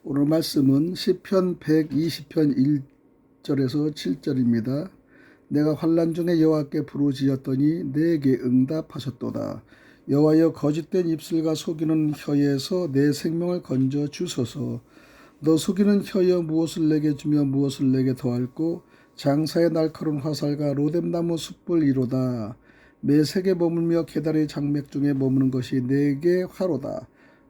오늘 말씀은 시편 120편 1절에서 7절입니다. 내가 환난 중에 여호와께 부르짖었더니 내게 응답하셨도다. 여호와여, 거짓된 입술과 속이는 혀에서 내 생명을 건져 주소서. 너 속이는 혀여, 무엇을 내게 주며 무엇을 내게 더할꼬? 장사의 날카로운 화살과 로뎀나무 숯불이로다. 매색에 머물며 계달의 장맥 중에 머무는 것이 내게 화로다.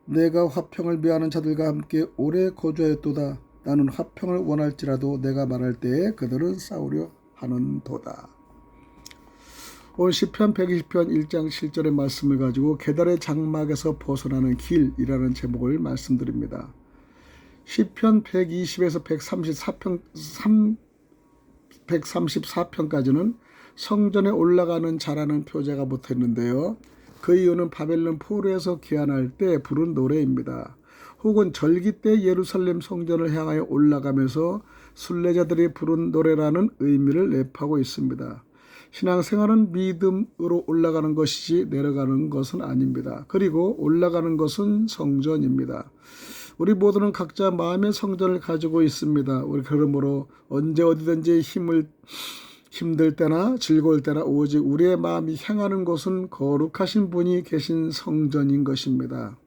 내가 화평을 미워하는 자들과 함께 오래 거주하였도다. 나는 화평을 원할지라도 내가 말할 때에 그들은 싸우려 하는도다. 오늘 시편 120편 1장 7절의 말씀을 가지고 계달의 장막에서 벗어나는 길이라는 제목을 말씀드립니다. 시편 120에서 134편까지는 성전에 올라가는 자라는 표제가 붙어있는데요. 그 이유는 바벨론 포로에서 귀환할 때 부른 노래입니다. 혹은 절기 때 예루살렘 성전을 향하여 올라가면서 순례자들이 부른 노래라는 의미를 내포하고 있습니다. 신앙생활은 믿음으로 올라가는 것이지 내려가는 것은 아닙니다. 그리고 올라가는 것은 성전입니다. 우리 모두는 각자 마음의 성전을 가지고 있습니다. 우리 그러므로 언제 어디든지 힘들 때나 즐거울 때나 오직 우리의 마음이 향하는 곳은 거룩하신 분이 계신 성전인 것입니다.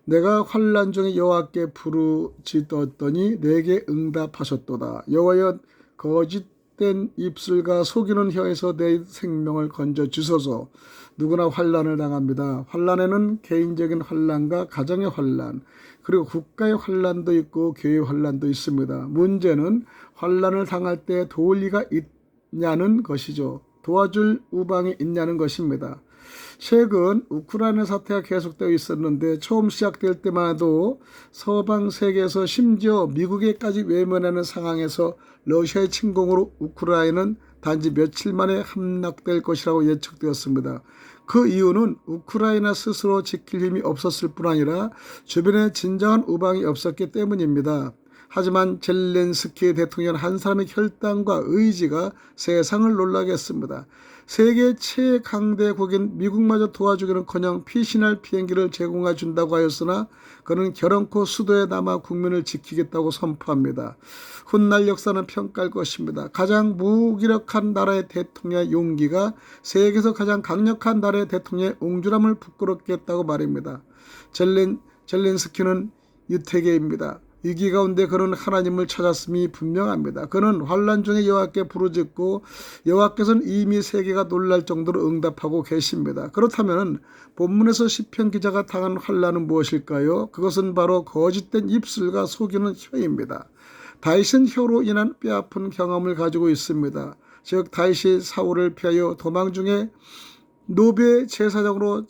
내가 환난 중에 여호와께 부르짖었더니 내게 응답하셨도다. 여호와여, 거짓된 입술과 속이는 혀에서 내 생명을 건져 주소서. 누구나 환난을 당합니다. 환난에는 개인적인 환난과 가정의 환난, 그리고 국가의 환난도 있고 교회의 환난도 있습니다. 문제는 환난을 당할 때 도울 리가 있냐는 것이죠. 도와줄 우방이 있냐는 것입니다. 최근 우크라이나 사태가 계속되어 있었는데 처음 시작될 때만 해도 서방 세계에서 심지어 미국에까지 외면하는 상황에서 러시아의 침공으로 우크라이나는 단지 며칠 만에 함락될 것이라고 예측되었습니다. 그 이유는 우크라이나 스스로 지킬 힘이 없었을 뿐 아니라 주변에 진정한 우방이 없었기 때문입니다. 하지만 젤렌스키 대통령 한 사람의 혈당과 의지가 세상을 놀라게 했습니다. 세계 최강대국인 미국마저 도와주기는커녕 피신할 비행기를 제공해 준다고 하였으나 그는 결혼코 수도에 남아 국민을 지키겠다고 선포합니다. 훗날 역사는 평가할 것입니다. 가장 무기력한 나라의 대통령의 용기가 세계에서 가장 강력한 나라의 대통령의 옹졸함을 부끄럽게 했다고 말입니다. 젤렌스키는 유태계입니다. 위기 가운데 그는 하나님을 찾았음이 분명합니다. 그는 환난 중에 여호와께 부르짖고 여호와께서는 이미 세계가 놀랄 정도로 응답하고 계십니다. 그렇다면 본문에서 시편 기자가 당한 환난은 무엇일까요? 그것은 바로 거짓된 입술과 속이는 혀입니다. 다윗은 혀로 인한 뼈아픈 경험을 가지고 있습니다. 즉 다윗이 사울을 피하여 도망 중에 노베 제사장으로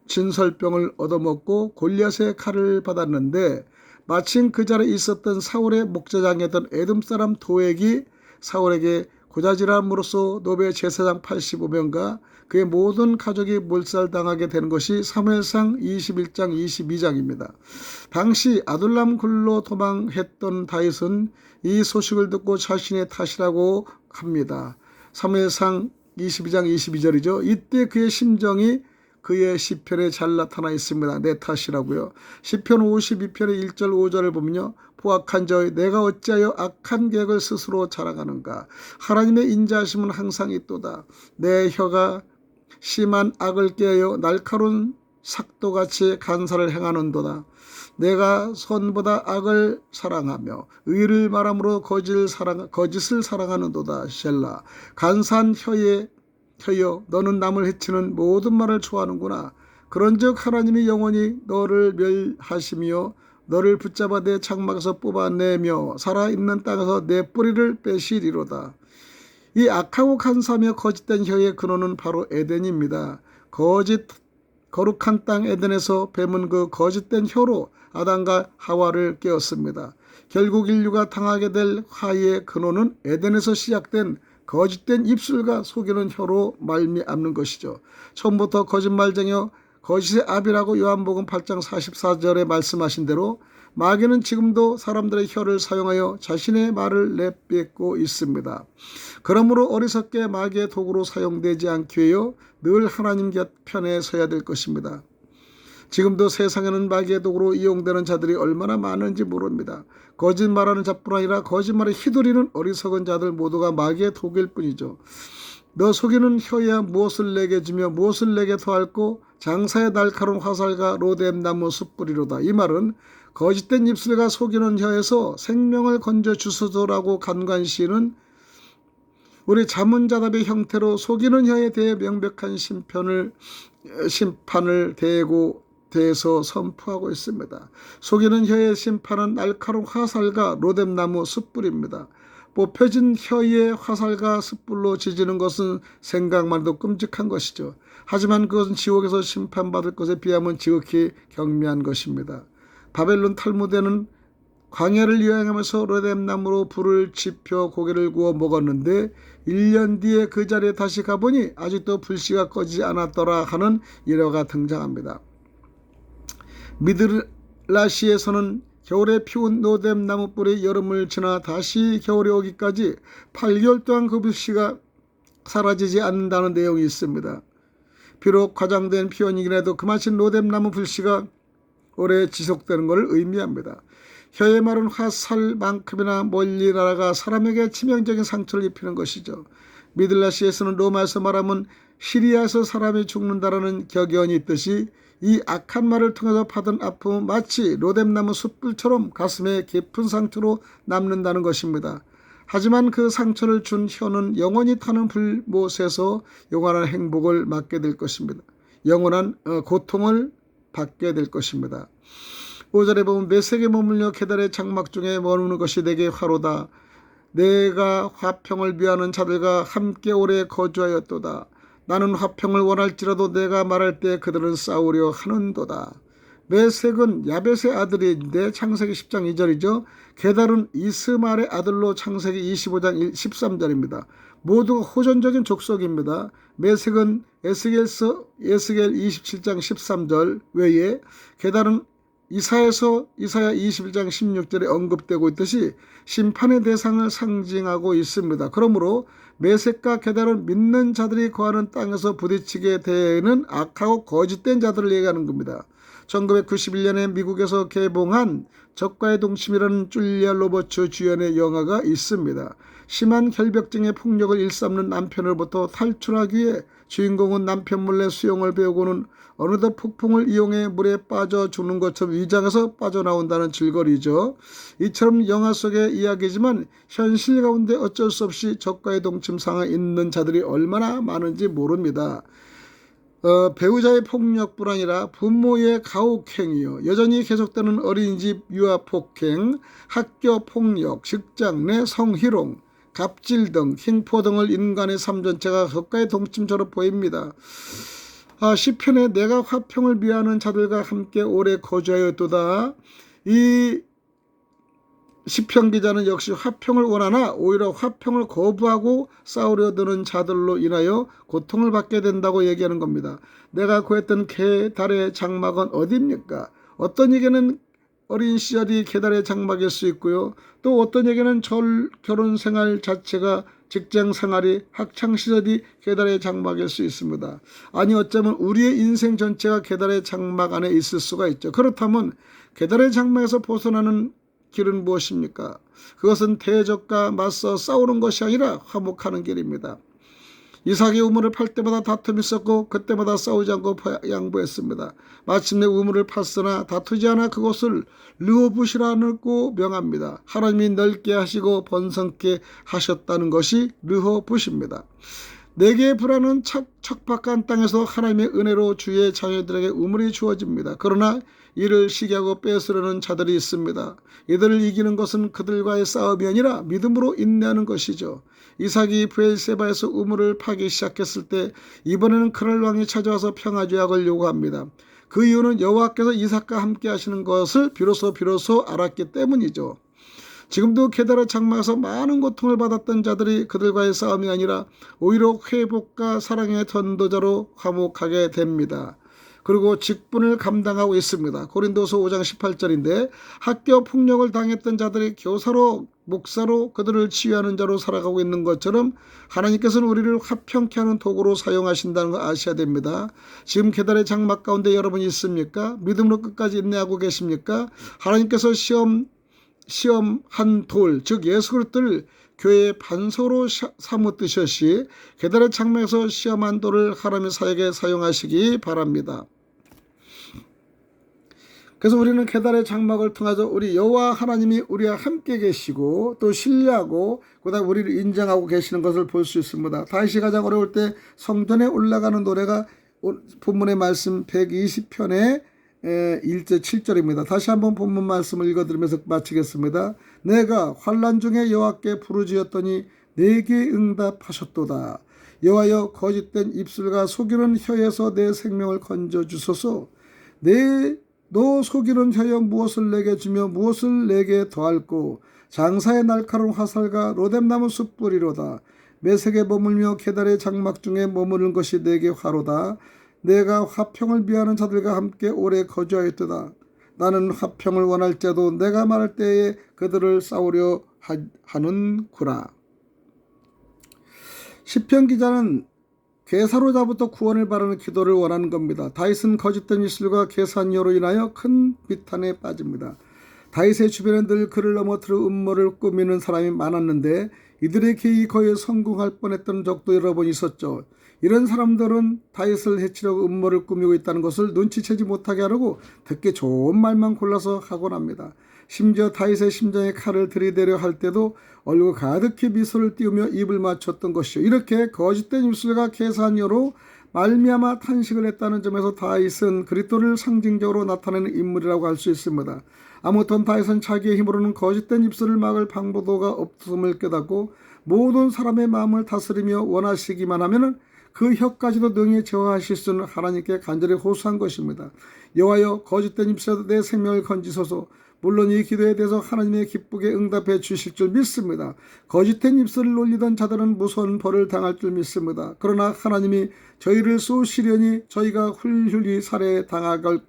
진설병을 얻어먹고 골리앗의 칼을 받았는데 마침 그 자리에 있었던 사울의 목자장이었던 에돔 사람 도액이 사울에게 고자질함으로써 노베 제사장 85명과 그의 모든 가족이 몰살당하게 된 것이 사무엘상 21장 22장입니다. 당시 아둘람 굴로 도망했던 다윗은 이 소식을 듣고 자신의 탓이라고 합니다. 사무엘상 22장 22절이죠. 이때 그의 심정이 그의 시편에 잘 나타나 있습니다. 내 탓이라고요. 시편 52편의 1절 5절을 보면요. 포악한 자여, 내가 어찌하여 악한 계획을 스스로 자랑하는가. 하나님의 인자하심은 항상 있도다. 내 혀가 심한 악을 꾀하여 날카로운 삭도같이 간사를 행하는도다. 내가 선보다 악을 사랑하며 의를 말함으로 거짓을 사랑하는도다. 셀라. 간사한 혀여, 너는 남을 해치는 모든 말을 좋아하는구나. 그런즉 하나님이 영원히 너를 멸하시며 너를 붙잡아 내 장막에서 뽑아내며 살아있는 땅에서 내 뿌리를 빼시리로다. 이 악하고 간사하며 거짓된 혀의 근원은 바로 에덴입니다. 거룩한 땅 에덴에서 뱀은 그 거짓된 혀로 아담과 하와를 깨었습니다. 결국 인류가 당하게 될 화의 근원은 에덴에서 시작된 거짓된 입술과 속이는 혀로 말미암는 것이죠. 처음부터 거짓말쟁이요 거짓의 압이라고 요한복음 8장 44절에 말씀하신 대로 마귀는 지금도 사람들의 혀를 사용하여 자신의 말을 내뱉고 있습니다. 그러므로 어리석게 마귀의 도구로 사용되지 않기 위하여 늘 하나님 곁 편에 서야 될 것입니다. 지금도 세상에는 마귀의 도구로 이용되는 자들이 얼마나 많은지 모릅니다. 거짓말하는 자뿐 아니라 거짓말에 휘둘리는 어리석은 자들 모두가 마귀의 도구일 뿐이죠. 너 속이는 혀야 무엇을 내게 주며 무엇을 내게 더할꼬 장사의 날카로운 화살과 로뎀나무 숯불이로다. 이 말은 거짓된 입술과 속이는 혀에서 생명을 건져 주소서라고 간관 시인은 우리 자문자답의 형태로 속이는 혀에 대해 명백한 심판을 대해서 선포하고 있습니다. 속이는 혀의 심판은 날카로운 화살과 로뎀나무 숯불입니다. 뽑혀진 혀의 화살과 숯불로 지지는 것은 생각만 해도 끔찍한 것이죠. 하지만 그것은 지옥에서 심판받을 것에 비하면 지극히 경미한 것입니다. 바벨론 탈무드에는 광야를 여행하면서 로뎀나무로 불을 지펴 고기를 구워 먹었는데 1년 뒤에 그 자리에 다시 가보니 아직도 불씨가 꺼지지 않았더라 하는 일화가 등장합니다. 미드라시에서는 겨울에 피운 로뎀나무 뿔이 여름을 지나 다시 겨울이 오기까지 8개월 동안 그 불씨가 사라지지 않는다는 내용이 있습니다. 비록 과장된 표현이긴 해도 그마친 로뎀나무 불씨가 오래 지속되는 것을 의미합니다. 혀의 말은 화살만큼이나 멀리 날아가 사람에게 치명적인 상처를 입히는 것이죠. 미들라시에서는 로마에서 말하면 시리아에서 사람이 죽는다라는 격언이 있듯이 이 악한 말을 통해서 받은 아픔은 마치 로뎀나무 숯불처럼 가슴에 깊은 상처로 남는다는 것입니다. 하지만 그 상처를 준 혀는 영원히 타는 불못에서 영원한 행복을 맞게 될 것입니다. 영원한 고통을 받게 될 것입니다. 5절에 보면 메색에 머물려 계달의 장막 중에 머무는 것이 내게 화로다. 내가 화평을 미하는 자들과 함께 오래 거주하였도다. 나는 화평을 원할지라도 내가 말할 때 그들은 싸우려 하는도다. 메색은 야벳의 아들인데 창세기 10장 2절이죠. 게달은 이스마엘의 아들로 창세기 25장 13절입니다. 모두가 호전적인 족속입니다. 메색은 에스겔 27장 13절 외에 게달은 이사야 21장 16절에 언급되고 있듯이 심판의 대상을 상징하고 있습니다. 그러므로 메색과 게달은 믿는 자들이 거하는 땅에서 부딪히게 되는 악하고 거짓된 자들을 얘기하는 겁니다. 1991년에 미국에서 개봉한 적과의 동침이라는 줄리아 로버츠 주연의 영화가 있습니다. 심한 결벽증의 폭력을 일삼는 남편으로부터 탈출하기 위해 주인공은 남편 몰래 수영을 배우고는 어느덧 폭풍을 이용해 물에 빠져 죽는 것처럼 위장해서 빠져나온다는 줄거리죠. 이처럼 영화 속의 이야기지만 현실 가운데 어쩔 수 없이 적과의 동침 상황에 있는 자들이 얼마나 많은지 모릅니다. 배우자의 폭력뿐 아니라 부모의 가혹행위요, 여전히 계속되는 어린이집 유아폭행, 학교폭력, 직장 내 성희롱, 갑질 등 횡포 등을 인간의 삶 전체가 적과의 동침처럼 보입니다. 시편에 내가 화평을 미하는 자들과 함께 오래 거주하였도다. 이 시편 기자는 역시 화평을 원하나 오히려 화평을 거부하고 싸우려 드는 자들로 인하여 고통을 받게 된다고 얘기하는 겁니다. 내가 구했던 계달의 장막은 어디입니까? 어떤 에게는 어린 시절이 계달의 장막일 수 있고요. 또 어떤 에게는 결혼 생활 자체가, 직장 생활이, 학창 시절이 계달의 장막일 수 있습니다. 아니 어쩌면 우리의 인생 전체가 계달의 장막 안에 있을 수가 있죠. 그렇다면 계달의 장막에서 벗어나는 길은 무엇입니까? 그것은 대적과 맞서 싸우는 것이 아니라 화목하는 길입니다. 이삭이 우물을 팔 때마다 다툼이 있었고 그때마다 싸우지 않고 양보했습니다. 마침내 우물을 팠으나 다투지 않아 그것을 르호붓이라고 명합니다. 하나님이 넓게 하시고 번성케 하셨다는 것이 르호붓입니다. 내게 불하는 척박한 땅에서 하나님의 은혜로 주의 자녀들에게 우물이 주어집니다. 그러나 이를 시기하고 뺏으려는 자들이 있습니다. 이들을 이기는 것은 그들과의 싸움이 아니라 믿음으로 인내하는 것이죠. 이삭이 브엘세바에서 우물을 파기 시작했을 때 이번에는 그날 왕이 찾아와서 평화조약을 요구합니다. 그 이유는 여호와께서 이삭과 함께 하시는 것을 비로소 알았기 때문이죠. 지금도 계달의 장막에서 많은 고통을 받았던 자들이 그들과의 싸움이 아니라 오히려 회복과 사랑의 전도자로 화목하게 됩니다. 그리고 직분을 감당하고 있습니다. 고린도서 5장 18절인데 학교 폭력을 당했던 자들이 교사로 목사로 그들을 치유하는 자로 살아가고 있는 것처럼 하나님께서는 우리를 화평케 하는 도구로 사용하신다는 걸 아셔야 됩니다. 지금 계달의 장막 가운데 여러분이 있습니까? 믿음으로 끝까지 인내하고 계십니까? 하나님께서 시험한 돌, 즉 예수 그리스도를 교회의 반석으로 삼으듯이 계달의 장막에서 시험한 돌을 하나님의 사역에 사용하시기 바랍니다. 그래서 우리는 계달의 장막을 통해서 우리 여호와 하나님이 우리와 함께 계시고 또 신뢰하고 그다음 우리를 인정하고 계시는 것을 볼 수 있습니다. 다윗이 가장 어려울 때 성전에 올라가는 노래가 본문의 말씀 120편의 1절 7절입니다. 다시 한번 본문 말씀을 읽어드리면서 마치겠습니다. 내가 환난 중에 여호와께 부르짖었더니 내게 응답하셨도다. 여호와여 거짓된 입술과 속이는 혀에서 내 생명을 건져주소서. 너 속이는 혀여 무엇을 내게 주며 무엇을 내게 더할꼬. 장사의 날카로운 화살과 로뎀나무 숯불이로다. 매색에 머물며 계달의 장막 중에 머무는 것이 내게 화로다. 내가 화평을 미하는 자들과 함께 오래 거주하였도다. 나는 화평을 원할지라도 내가 말할 때에 그들을 싸우려 하는구나. 시편 기자는 괴사로자부터 구원을 바라는 기도를 원하는 겁니다. 다윗은 거짓된 입술과 계산녀로 인하여 큰 비탄에 빠집니다. 다윗의 주변에 늘 그를 넘어뜨려 음모를 꾸미는 사람이 많았는데 이들의 계획이 거의 성공할 뻔했던 적도 여러 번 있었죠. 이런 사람들은 다윗을 해치려고 음모를 꾸미고 있다는 것을 눈치채지 못하게 하려고 듣기 좋은 말만 골라서 하곤 합니다. 심지어 다윗의 심장에 칼을 들이대려 할 때도 얼굴 가득히 미소를 띄우며 입을 맞췄던 것이죠. 이렇게 거짓된 입술과 계산녀로 말미암아 탄식을 했다는 점에서 다윗은 그리스도를 상징적으로 나타내는 인물이라고 할 수 있습니다. 아무튼 다윗은 자기의 힘으로는 거짓된 입술을 막을 방법도가 없음을 깨닫고 모든 사람의 마음을 다스리며 원하시기만 하면 그 혀까지도 능히 제어하실 수 있는 하나님께 간절히 호소한 것입니다. 여호와여 거짓된 입술에서 내 생명을 건지소서. 물론 이 기도에 대해서 하나님의 기쁘게 응답해 주실 줄 믿습니다. 거짓된 입술을 놀리던 자들은 무서운 벌을 당할 줄 믿습니다. 그러나 하나님이 저희를 쏘시려니 저희가 훌훌히 살해당할 것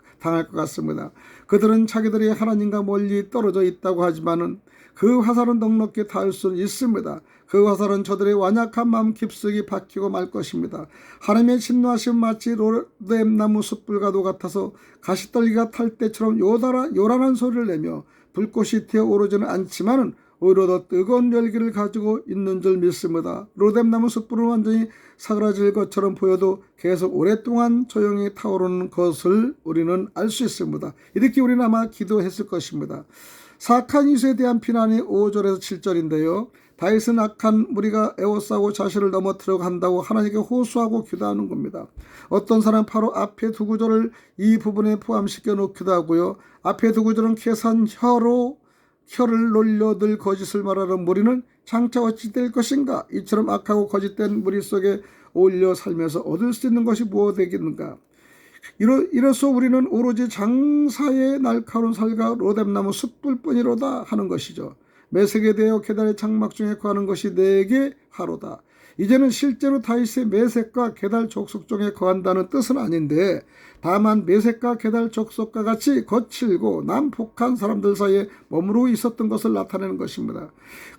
같습니다. 그들은 자기들이 하나님과 멀리 떨어져 있다고 하지만은 그 화살은 넉넉히 닿을 수 있습니다. 그 화살은 저들의 완약한 마음 깊숙이 박히고 말 것입니다. 하나님의 진노하심 마치 로뎀나무 숯불과도 같아서 가시떨기가 탈 때처럼 요란한 소리를 내며 불꽃이 튀어오르지는 않지만은 오히려 더 뜨거운 열기를 가지고 있는 줄 믿습니다. 로뎀나무 숯불은 완전히 사그라질 것처럼 보여도 계속 오랫동안 조용히 타오르는 것을 우리는 알 수 있습니다. 이렇게 우리는 아마 기도했을 것입니다. 사악한 이수에 대한 비난이 5절에서 7절인데요. 다윗은 악한 무리가 에워싸고 자신을 넘어뜨려고 한다고 하나님께 호소하고 기도하는 겁니다. 어떤 사람은 바로 앞에 두 구절을 이 부분에 포함시켜 놓기도 하고요. 앞에 두 구절은 계산 혀를 놀려 늘 거짓을 말하는 무리는 장차 어찌 될 것인가. 이처럼 악하고 거짓된 무리 속에 어울려 살면서 얻을 수 있는 것이 무엇이겠는가. 이로써 우리는 오로지 장사의 날카로운 살과 로뎀나무 숯불뿐이로다 하는 것이죠. 매색에 대하여 계달의 장막 중에 거하는 것이 내게 화로다. 이제는 실제로 다윗의 매색과 계달 족속 중에 거한다는 뜻은 아닌데 다만 매색과 계달 족속과 같이 거칠고 난폭한 사람들 사이에 머무르고 있었던 것을 나타내는 것입니다.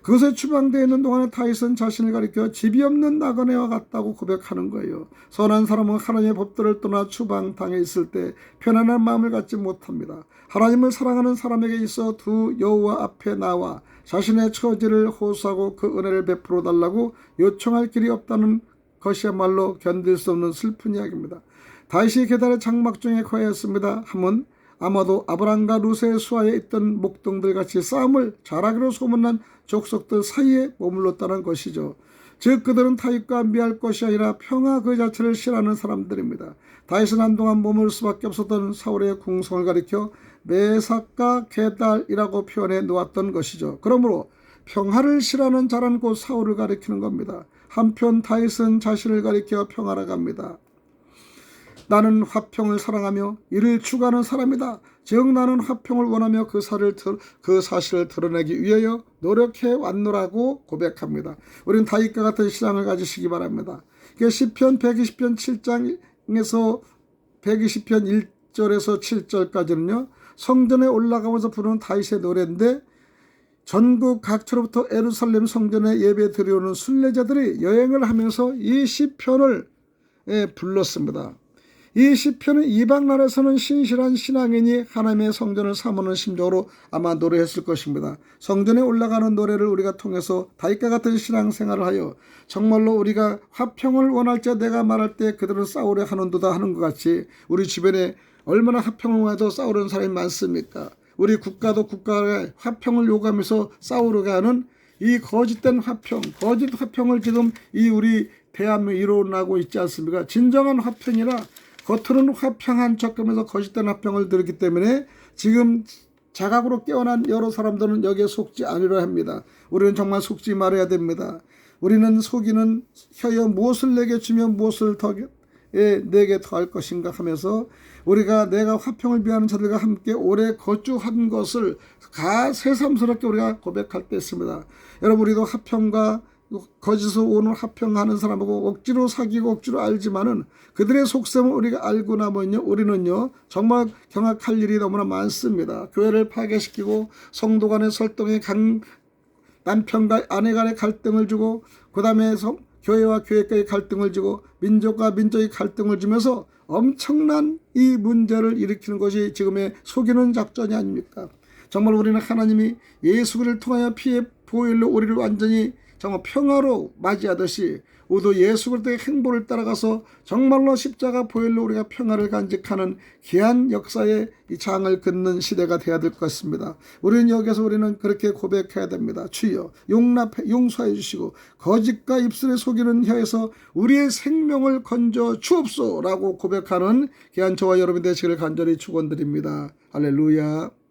그것에 추방되어 있는 동안에 다윗은 자신을 가리켜 집이 없는 나그네와 같다고 고백하는 거예요. 선한 사람은 하나님의 법도를 떠나 추방당해 있을 때 편안한 마음을 갖지 못합니다. 하나님을 사랑하는 사람에게 있어 두 여호와 앞에 나와 자신의 처지를 호소하고 그 은혜를 베풀어 달라고 요청할 길이 없다는 것이야말로 견딜 수 없는 슬픈 이야기입니다. 다윗이 계달의 장막 중에 거하였습니다 하면 아마도 아브람과 루스의 수하에 있던 목동들 같이 싸움을 잘하기로 소문난 족속들 사이에 머물렀다는 것이죠. 즉 그들은 다윗과 미할 것이 아니라 평화 그 자체를 싫어하는 사람들입니다. 다윗은 한동안 머물 수밖에 없었던 사울의 궁성을 가리켜 메삭과 게달이라고 표현해 놓았던 것이죠. 그러므로 평화를 싫어하는 자란 곧 사울을 가리키는 겁니다. 한편 다윗은 자신을 가리켜 평화라고 합니다. 나는 화평을 사랑하며 이를 추구하는 사람이다. 즉 나는 화평을 원하며 그 사실을 드러내기 위하여 노력해 왔노라고 고백합니다. 우리는 다윗과 같은 신앙을 가지시기 바랍니다. 시편 120편 7장에서 120편 1절에서 7절까지는요. 성전에 올라가면서 부르는 다윗의 노래인데 전국 각처로부터 예루살렘 성전에 예배 드려오는 순례자들이 여행을 하면서 이 시편을 불렀습니다. 이 시편은 이방 나라에서는 신실한 신앙인이 하나님의 성전을 사모하는 심정으로 아마 노래했을 것입니다. 성전에 올라가는 노래를 우리가 통해서 다윗과 같은 신앙생활을 하여 정말로 우리가 화평을 원할 때 내가 말할 때 그들은 싸우려 하는도다 하는 것 같이 우리 주변에 얼마나 화평을 원해도 싸우려는 사람이 많습니까? 우리 국가도 국가의 화평을 요구하면서 싸우려고 하는 이 거짓된 화평, 거짓 화평을 지금 이 우리 대한민국에 이루어나고 있지 않습니까? 진정한 화평이라 겉으로는 화평한 척하면서 거짓된 화평을 들었기 때문에 지금 자각으로 깨어난 여러 사람들은 여기에 속지 않으려 합니다. 우리는 정말 속지 말아야 됩니다. 우리는 속이는 혀여 무엇을 내게 주면 무엇을 내게 더할 것인가 하면서 우리가 내가 화평을 비하는 자들과 함께 오래 거주한 것을 새삼스럽게 우리가 고백할 때 있습니다. 여러분 우리도 화평과 거짓으로 오는 화평하는 사람하고 억지로 사귀고 억지로 알지만은 그들의 속셈을 우리가 알고 나면요 우리는요 정말 경악할 일이 너무나 많습니다. 교회를 파괴시키고 성도 간의 설동에 남편과 아내 간의 갈등을 주고 그 다음에 교회와 교회과의 갈등을 주고 민족과 민족의 갈등을 주면서 엄청난 이 문제를 일으키는 것이 지금의 속이는 작전이 아닙니까? 정말 우리는 하나님이 예수 그리스도를 통하여 피의 보혈로 우리를 완전히 정말 평화로 맞이하듯이 우리도 예수 그리스도의 행보를 따라가서 정말로 십자가 보혈로 우리가 평화를 간직하는 귀한 역사의 이 장을 긋는 시대가 되어야 될 것 같습니다. 우리는 여기서 우리는 그렇게 고백해야 됩니다. 주여 용서해 주시고 거짓과 입술에 속이는 혀에서 우리의 생명을 건져 주옵소라고 고백하는 귀한 저와 여러분이 되시기를 간절히 축원드립니다. 할렐루야.